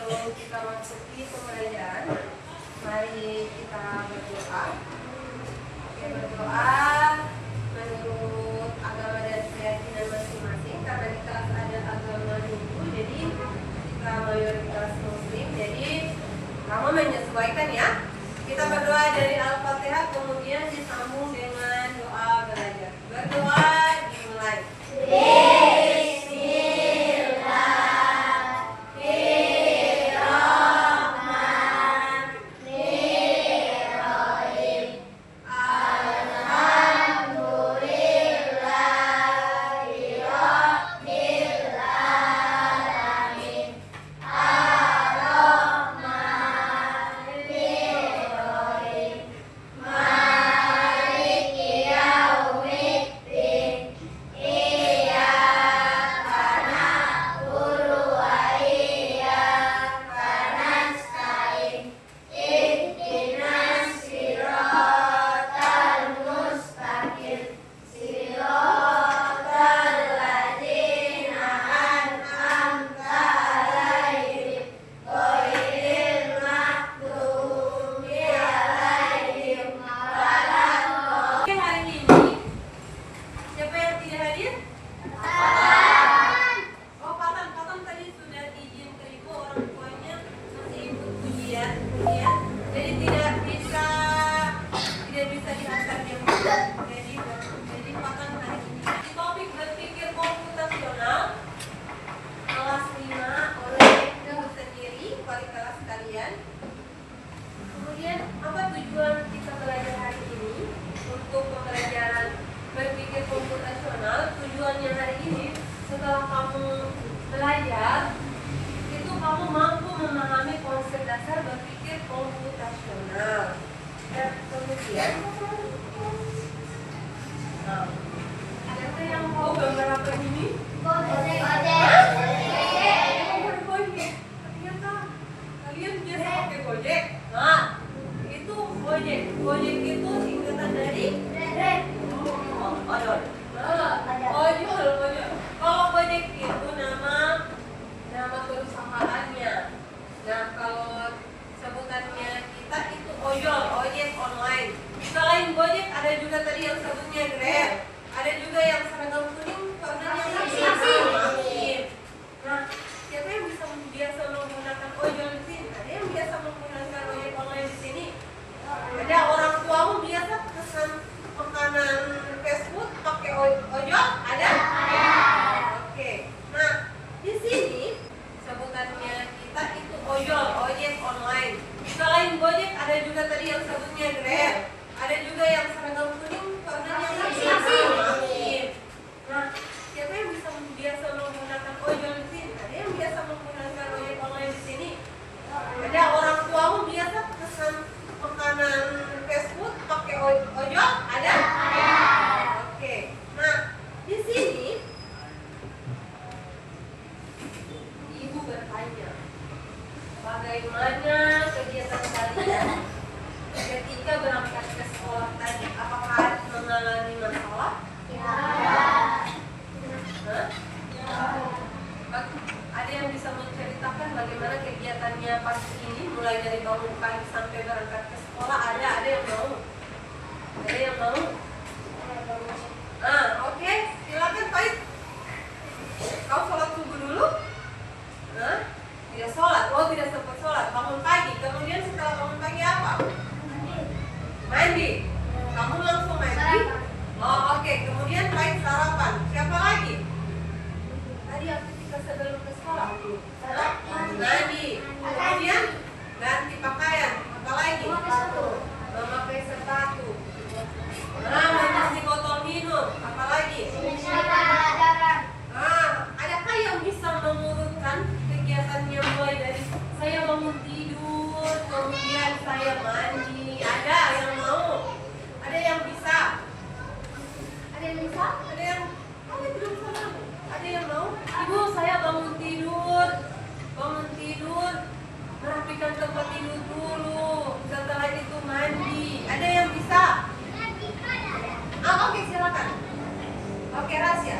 sebelum kita masuki pembelajaran, mari kita berdoa. Oke, berdoa menurut agama dan keyakinan masing-masing. Karena di kelas ada agama Hindu, jadi kita mayoritas Muslim. Jadi kamu menyesuaikan ya. Kita berdoa dari Al-Fatihah, kemudian disambung dengan doa belajar. Berdoa dimulai. Bagaimana kegiatan kalian ketika berangkat ke sekolah tadi? Apakah mengalami masalah? Ya. Ada yang bisa menceritakan bagaimana kegiatannya pagi ini, mulai dari bangun pagi sampai berangkat ke sekolah? Ada yang mau? Ada yang mau? Oke, silakan Pak. Kau sholat subuh dulu? Tidak sholat, tidak sempat sholat. Bangun pagi, kemudian setelah bangun pagi apa? Mandi. Kamu langsung mandi? Oke. Kemudian baik sarapan. Siapa lagi? Tadi aktivitas sebelum ke sekolah. Mandi. Kemudian ganti pakaian. Apa lagi? Memakai sepatu. Mengisi botol minum. Apa lagi? Adakah yang bisa mengurutkan kegiatannya mulai dari saya bangun tidur, kemudian saya mandi? Ada yang mau? Ada yang bisa? Ada yang bisa? Ada yang belum sama? Ada yang mau? Ibu, saya bangun tidur, merapikan tempat tidur dulu, setelah itu mandi. Ada yang bisa? Oke, silakan. Oke, rahasia.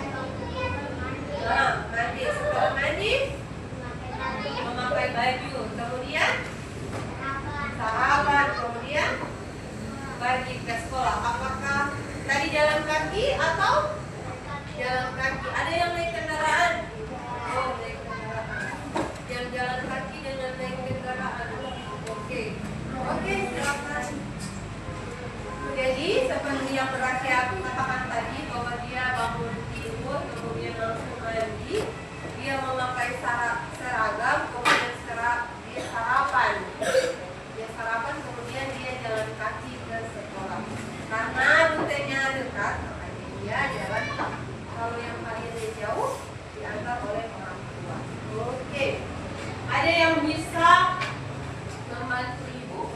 Mandi. Setelah mandi, memakai baju. yang berakhir katakan tadi bahwa dia bangun tidur, kemudian langsung mandi, dia memakai seragam, kemudian dia sarapan. Dia sarapan, kemudian dia jalan kaki ke sekolah. Karena rutenya dekat, makanya dia jalan kaki. Kalau yang kalian jauh, diantar oleh orang tua. Oke. Ada yang bisa membantu ibu?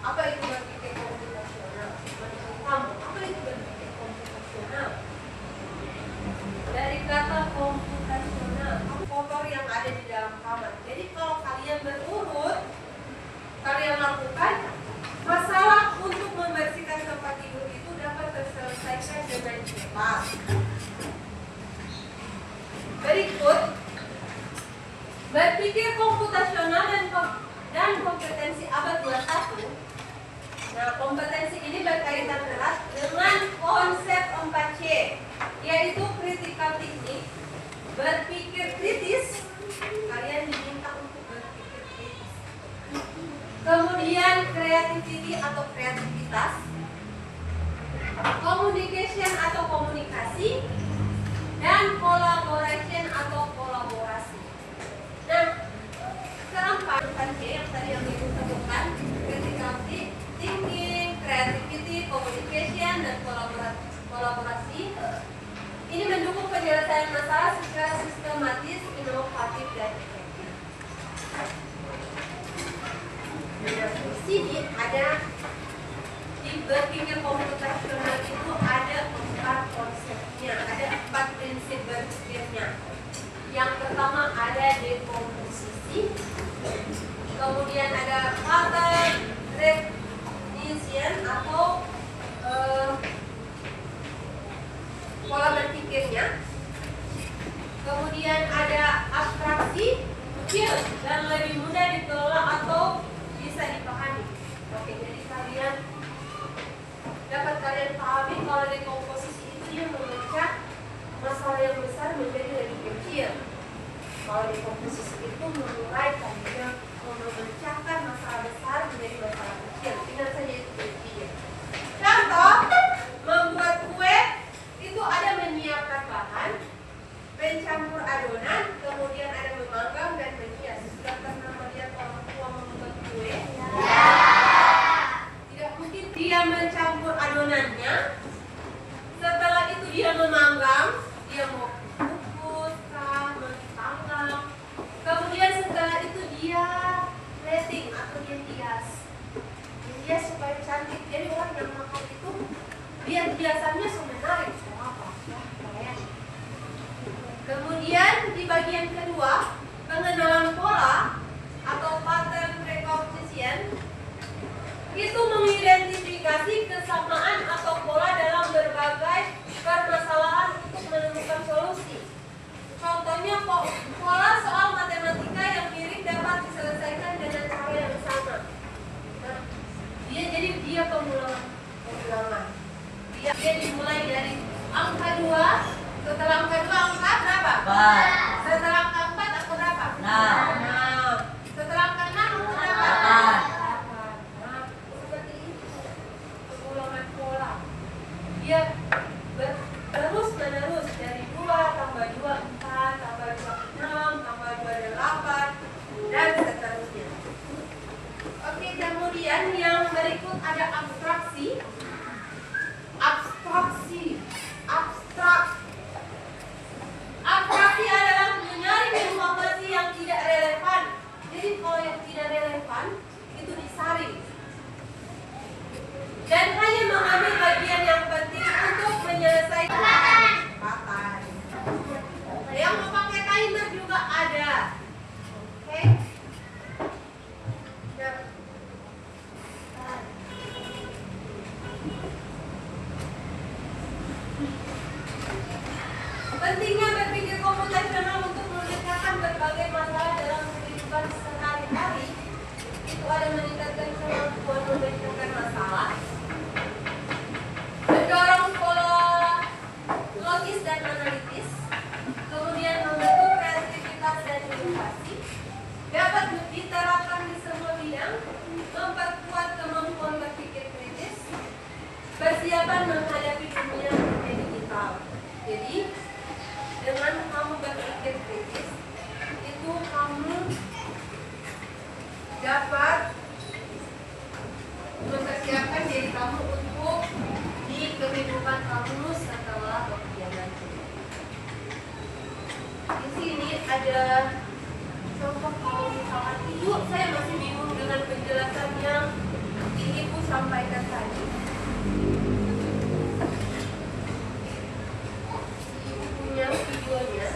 Apa itu berpikir komputasional? Kamu, apa itu berpikir komputasional? Dari kata komputasional, kotor yang ada di dalam kamar. Jadi kalau kalian berurut, kalian lakukan, masalah untuk membersihkan tempat tidur itu dapat terselesaikan dengan cepat. Berikut, berpikir komputasional dan kompetensi abad 21. Nah, kompetensi ini berkaitan erat dengan konsep 4C, yaitu critical thinking, berpikir kritis. Kalian diminta untuk berpikir kritis. Kemudian creativity atau kreativitas, communication atau komunikasi, dan collaboration atau kolaborasi. Nah, sekarang Pak C yang tadi yang Ibu sebutkan, critical thinking, creativity, communication, dan kolaborasi, ini mendukung penyelesaian masalah secara sistematis, inovatif, dan efektif. Nah, di sini ada di berpikir komputasional itu ada 4 konsepnya, ada 4 prinsip berpikirnya. Yang pertama ada dekomposisi, kemudian ada pattern recognition atau pola berpikirnya, kemudian ada abstraksi, kecil dan lebih mudah dikelola atau bisa dipahami. Oke, jadi dapat kalian pahami kalau dekomposisi itu dia memecah masalah yang besar menjadi lebih kecil. Kalau dekomposisi itu mengurai tadinya memecahkan masalah besar menjadi masalah kecil. Ingat saja itu kuncinya. Contoh, membuat kue itu ada menyiapkan bahan, mencampur adonan, kemudian ada memanggang dan menghias. Sudah pernah melihat orang tua membuat kue? Ya. Tidak mungkin dia mencampur adonannya, setelah itu dia memanggang, dia mau kukus, menipanggang, kemudian setelah itu dia plating atau dia hias. Dia supaya cantik. Jadi orang yang makan itu lihat hiasannya menarik. Apa? Kemudian di bagian kedua, pengenalan pola atau pattern recognition itu mengidentifikasi kesamaan atau pola dalam berbagai permasalahan untuk menemukan solusi. Contohnya pola soal matematika yang mirip dapat diselesaikan dengan cara yang sama. Nah, dia pengulangan. Dia dimulai dari angka 2, setelah angka 2 angka berapa? 4. Setelah angka 4 angka berapa? 6. Setelah angka 6 angka berapa? 8. Nah, seperti itu. Pengulangan pola. Dia terus menerus dari 2 tambah 2 4 tambah 2 6 tambah 2 8 dan seterusnya. Oke, kemudian yang berikut ada abstraksi. Abstraksi adalah menyaring informasi yang tidak relevan. Jadi kalau yang tidak relevan itu disaring dan hanya mengambil bagian yang penting untuk menyelesaikan kesempatan. Yang mau pakai timer juga ada. Oke. Pentingnya berpikir komputasional untuk memecahkan berbagai masalah dalam kehidupan sehari-hari itu ada meningkatkan kemampuan memecahkan masalah, mendorong pola logis dan analitis, kemudian membentuk kreativitas dan inovasi, dapat diterapkan di semua bidang, memperkuat kemampuan berpikir kritis, Persiapan menghadapi dunia digital. Jadi dengan kamu berpikir kritis, itu kamu dapat mempersiapkan diri kamu untuk di kehidupan kamu setelah ujian nanti. Di sini ada contoh kalau misalkan ibu, saya masih bingung dengan penjelasan yang ibu sampaikan tadi. Ibu punya videonya.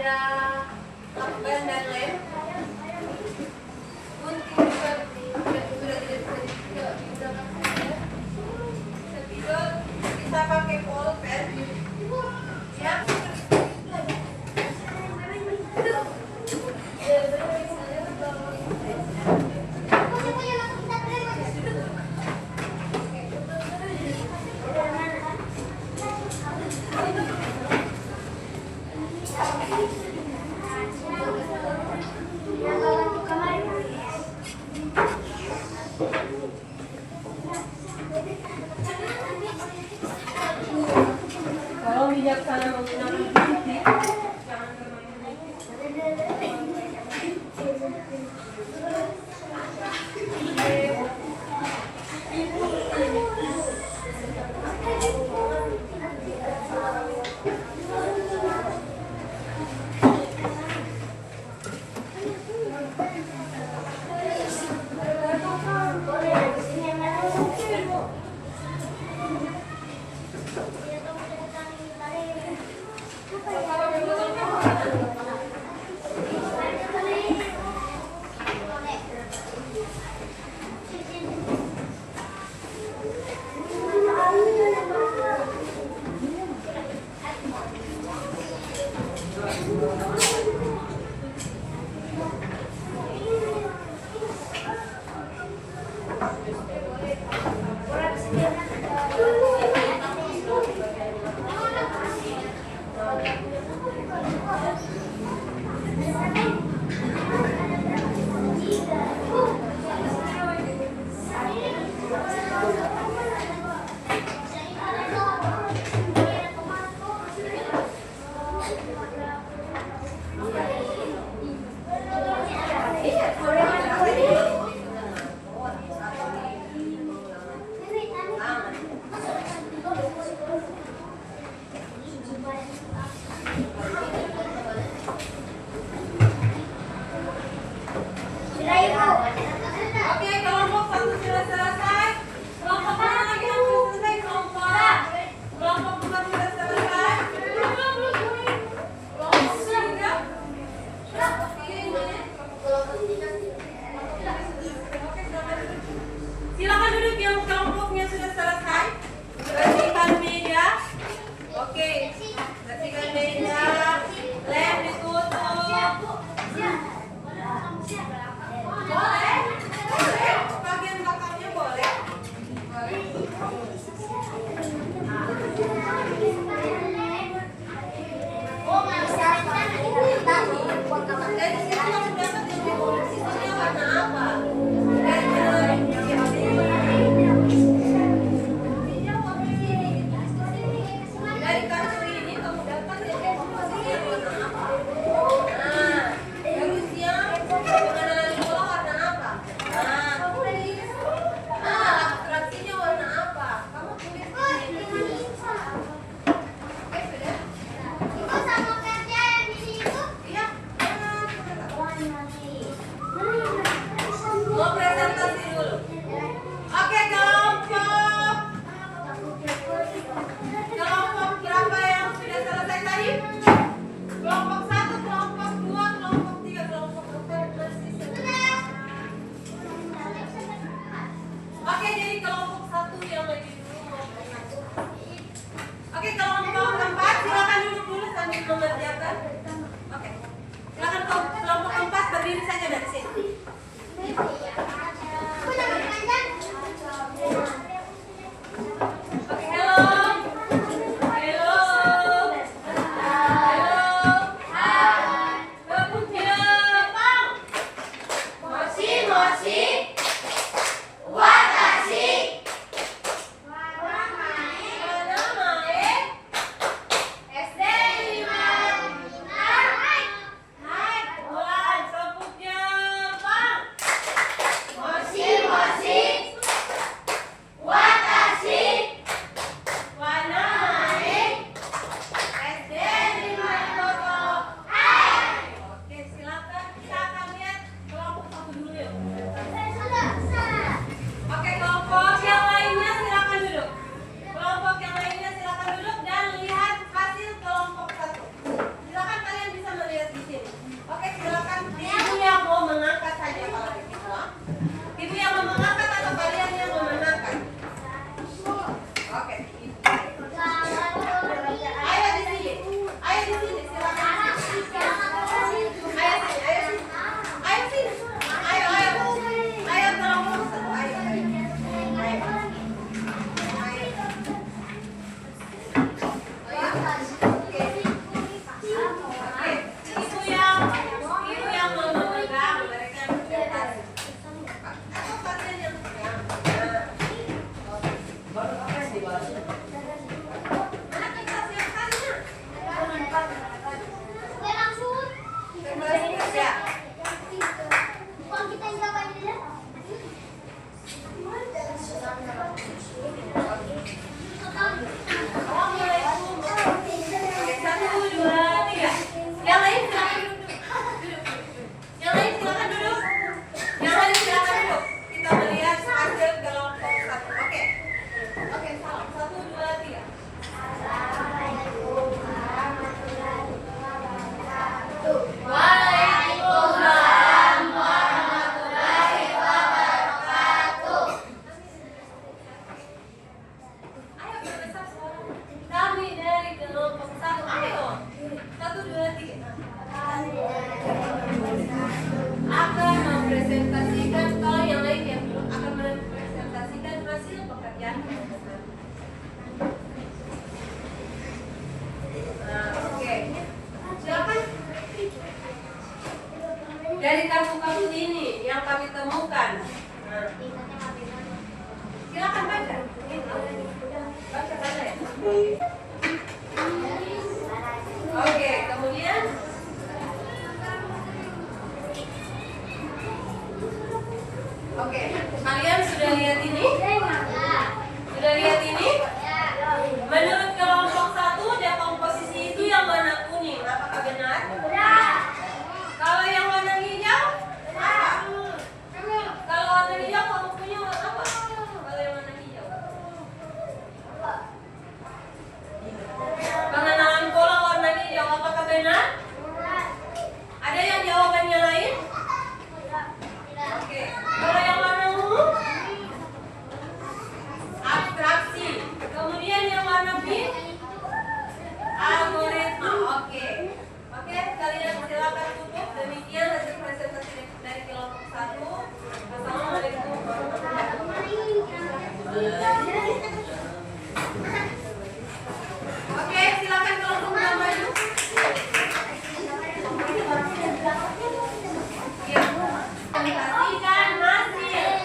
ada lakban dan lem. Gunting juga sudah tidak bisa digunakan. Bisa pakai pulpen. Ya. Kalau bijaksana menggunakan gunting, jangan bermain Oke, kelompok satu sudah selesai. Kelompok mana lagi yang belum selesai? Kelompok dua sudah selesai. Kelompok tiga. Silakan duduk yang kelompoknya sudah selesai. Bersihkan meja. Oke, bersihkan meja. Lem ditutup. Boleh. Dari kartu-kartu ini yang kami temukan, silakan baca. Baca saja ya. Oke, kemudian kalian sudah lihat ini? Sudah lihat ini? Menurut kelompok 1, dekomposisi itu yang warna kuning. Apakah benar? Kalau yang warna hijau, apa? Kalau warna hijau kamu punya apa? Kalau yang warna hijau, pengenalan pola warna hijau, apakah benar? Ada yang jawabannya lain? Oke. Kalau yang warna ungu, abstraksi. Kemudian yang warna pink, algoritma. Oke, kalian silakan tutup. Demikian hasil presentasi dari kelompok 1. Assalamualaikum warahmatullahi wabarakatuh. Oke, silakan kelompok 2 maju. Ya,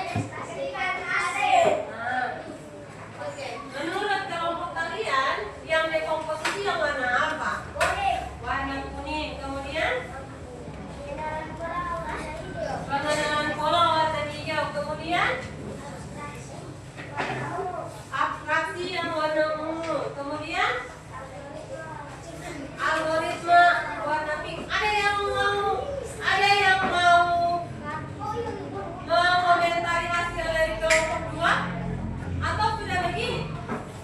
presentasikan hasil. Menurut kelompok kalian, yang dekomposisi yang warna apa? Warna kuning. Kemudian pengenalan pola warna hijau. Kemudian abstraksi yang warna ungu. Kemudian algoritma warna pink. Ada yang mau mengomentari hasil dari kelompok 2? Atau sudah begini?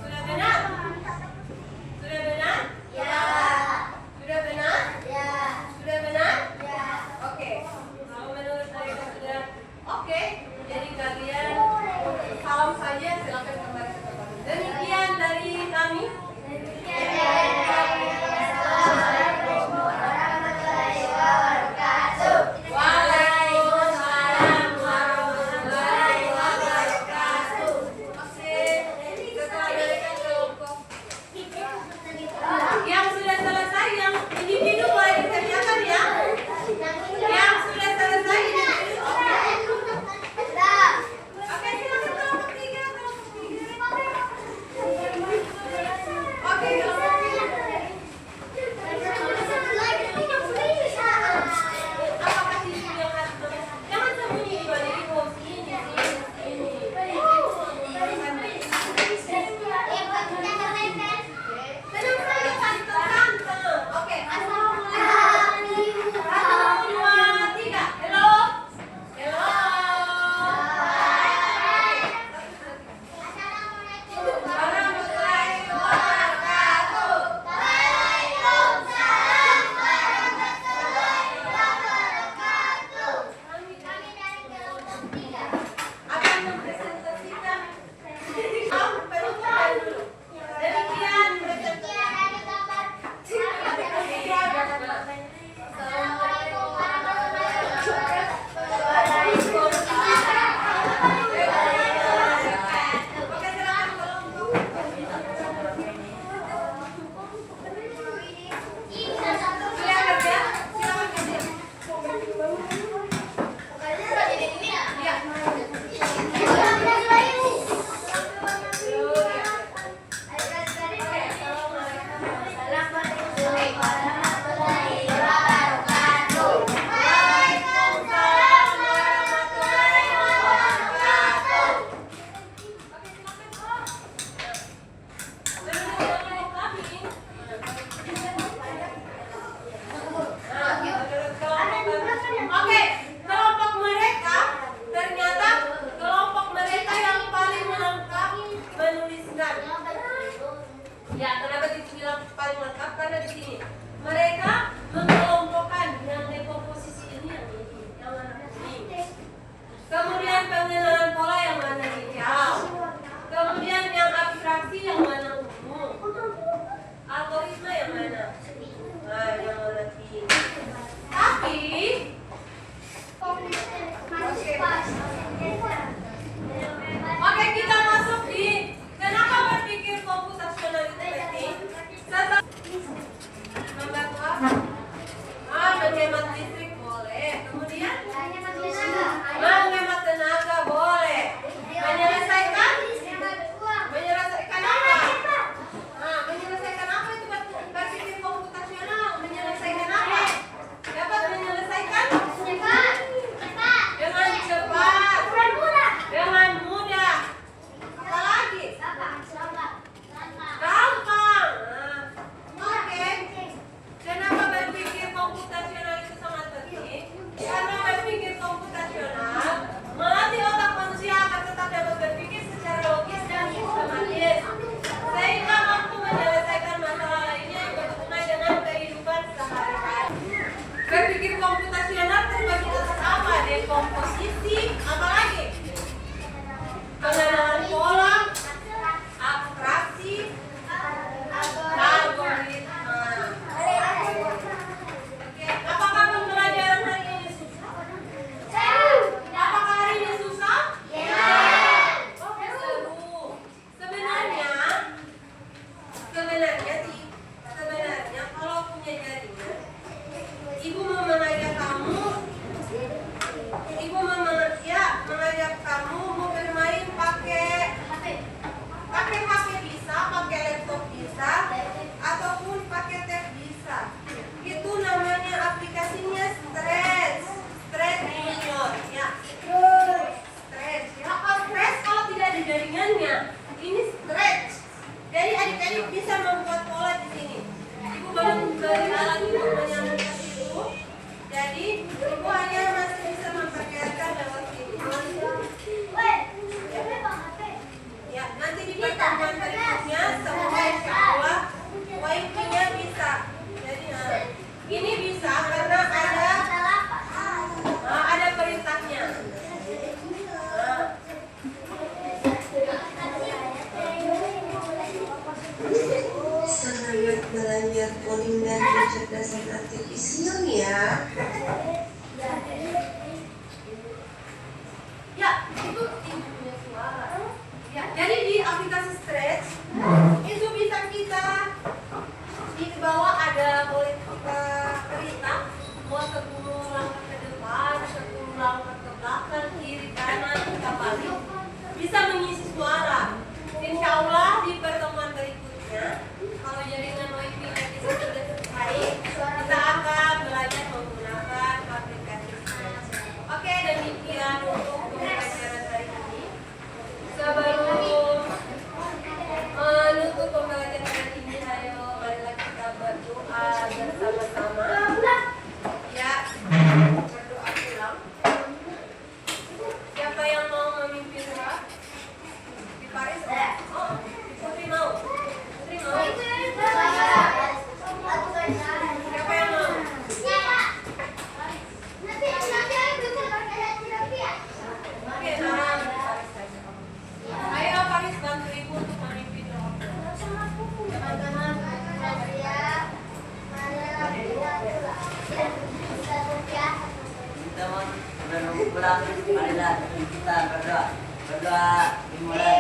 Sudah benar? Sudah benar? Ya. Sudah benar? Ya. Sudah benar? Ya. Oke. Kalau menurut mereka sudah oke, jadi kalian lagi. Oke, kita masuk di kenapa berpikir komputasional itu penting. Membantu apa? Menghemat listrik boleh. Kemudian menghemat tenaga boleh. Menyelesaikan apa? Menyelesaikan apa itu berpikir komputasional? Menyelesaikan apa? Dapat menyelesaikan dengan cepat, dengan mudah. Apa lagi? Gampang. Oke. Kenapa berpikir komputasional itu sangat penting? Karena berpikir komputasional melatih otak manusia agar tetap dapat berpikir secara logis dan sistematis, sehingga mampu menyelesaikan masalah lainnya yang berhubungan dengan kehidupan sehari-hari. Berpikir komputasional terbagi atas apa? Dekomposisi, apa lagi? Pengenalan pola, abstraksi, algoritma. Oke, apakah pembelajaran hari ini susah? Apakah hari ini susah? Oke, seru. Sebenarnya kalau punya jaringan, ibu mau mengajak kamu mau bermain pakai HP bisa, pakai laptop bisa, ataupun pakai tab bisa. Itu namanya aplikasinya Stretch Junior ya. Stretch ya. Stretch kalau tidak ada jaringannya, ini Stretch. Jadi adik-adik bisa membuat pola di sini. Ibu belum beli alat untuk menyambungkan itu. Jadi ibu hanya masih bisa memperlihatkan lewat sini. Ya, nanti di pertemuan berikutnya semoga insya Allah wifi-nya bisa. Jadi ini bisa karena ada perintahnya. Semangat belajar coding dan kecerdasan artifisial ya. Ya, itu punya suara. Ya, jadi di aplikasi Stretch itu bisa kita di bawah boleh kita perintah mau 10 langkah ke depan, 10 langkah ke belakang, kiri kanan, kita balik. Bisa mengisi suara. Insya Allah di pertemuan berikutnya kalau jaringan wifi nanti sudah baik, kita akan belajar menggunakan aplikasi Stretch. Oke, demikian untuk pembelajaran hari ini. Sebelum menutup pembelajaran hari ini, ayo marilah kita berdoa bersama-sama. Ya, berdoa pulang. Siapa yang mau memimpin doa? Di Paris? Oh, Putri mau. Putri mau. Siapa yang mau? Oke, ayo Paris bantu ibu untuk memimpin doa. Teman-teman, kita mau berdoa, marilah kita berdoa dimulai.